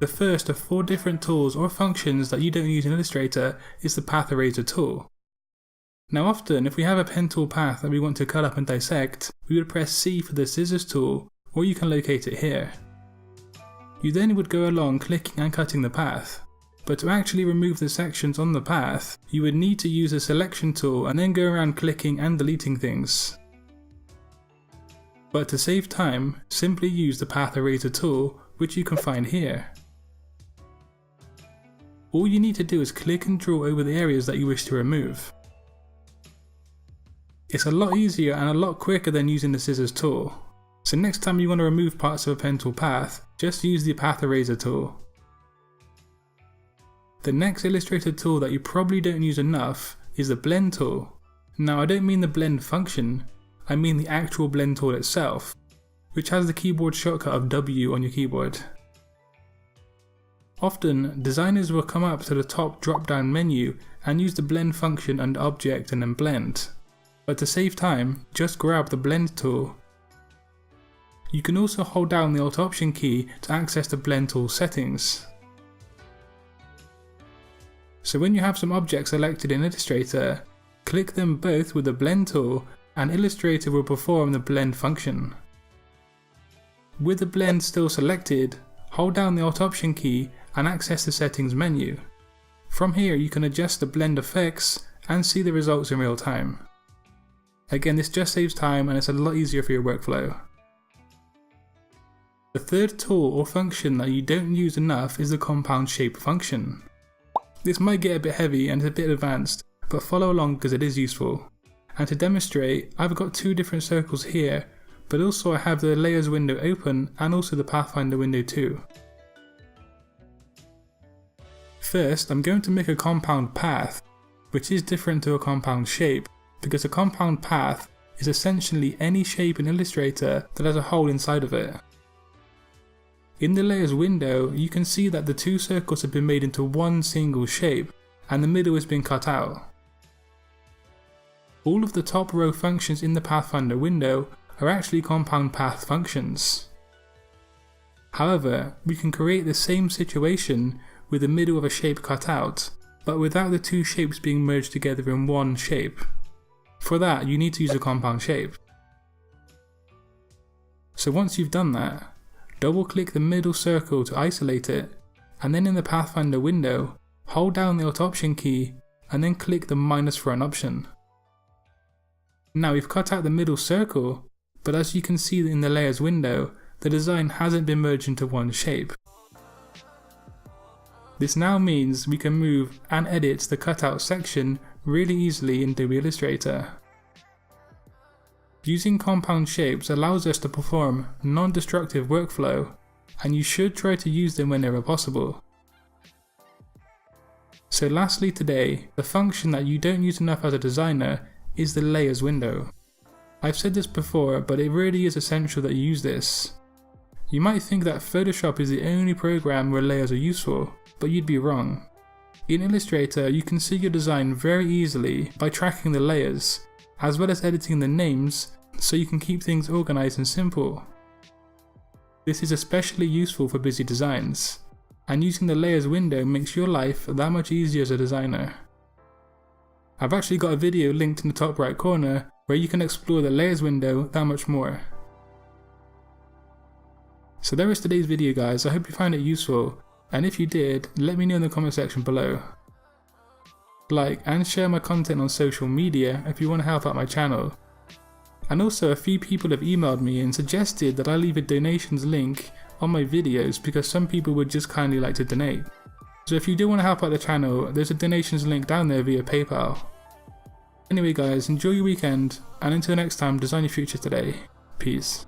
The first of 4 different tools or functions that you don't use in Illustrator is the Path Eraser tool. Now often, if we have a pen tool path that we want to cut up and dissect, we would press C for the scissors tool, or you can locate it here. You then would go along clicking and cutting the path, but to actually remove the sections on the path, you would need to use the selection tool and then go around clicking and deleting things. But to save time, simply use the Path Eraser tool, which you can find here. All you need to do is click and draw over the areas that you wish to remove. It's a lot easier and a lot quicker than using the scissors tool. So next time you want to remove parts of a pen tool path, just use the Path Eraser tool. The next Illustrator tool that you probably don't use enough is the Blend tool. Now I don't mean the blend function, I mean the actual blend tool itself, which has the keyboard shortcut of W on your keyboard. Often, designers will come up to the top drop down menu and use the blend function under Object and then Blend. But to save time, just grab the Blend tool. You can also hold down the Alt Option key to access the Blend tool settings. So when you have some objects selected in Illustrator, click them both with the Blend tool and Illustrator will perform the blend function. With the blend still selected, hold down the Alt Option key and access the settings menu. From here you can adjust the blend effects and see the results in real time. Again, this just saves time and it's a lot easier for your workflow. The third tool or function that you don't use enough is the compound shape function. This might get a bit heavy and it's a bit advanced, but follow along because it is useful. And to demonstrate, I've got 2 different circles here, but also I have the layers window open and also the pathfinder window too. First, I'm going to make a compound path, which is different to a compound shape, because a compound path is essentially any shape in Illustrator that has a hole inside of it. In the layers window, you can see that the 2 circles have been made into one single shape, and the middle has been cut out. All of the top row functions in the Pathfinder window are actually compound path functions. However, we can create the same situation with the middle of a shape cut out, but without the 2 shapes being merged together in one shape. For that, you need to use a compound shape. So once you've done that, double click the middle circle to isolate it, and then in the Pathfinder window, hold down the Alt Option key and then click the minus for an option. Now we've cut out the middle circle, but as you can see in the layers window, the design hasn't been merged into one shape. This now means we can move and edit the cutout section really easily in Adobe Illustrator. Using compound shapes allows us to perform non-destructive workflow, and you should try to use them whenever possible. So lastly today, the function that you don't use enough as a designer is the layers window. I've said this before, but it really is essential that you use this. You might think that Photoshop is the only program where layers are useful, but you'd be wrong. In Illustrator, you can see your design very easily by tracking the layers, as well as editing the names, so you can keep things organized and simple. This is especially useful for busy designs, and using the layers window makes your life that much easier as a designer. I've actually got a video linked in the top right corner where you can explore the layers window that much more. So there is today's video guys, I hope you found it useful, and if you did, let me know in the comment section below. Like and share my content on social media if you want to help out my channel. And also a few people have emailed me and suggested that I leave a donations link on my videos because some people would just kindly like to donate. So if you do want to help out the channel, there's a donations link down there via PayPal. Anyway guys, enjoy your weekend, and until next time, design your future today. Peace.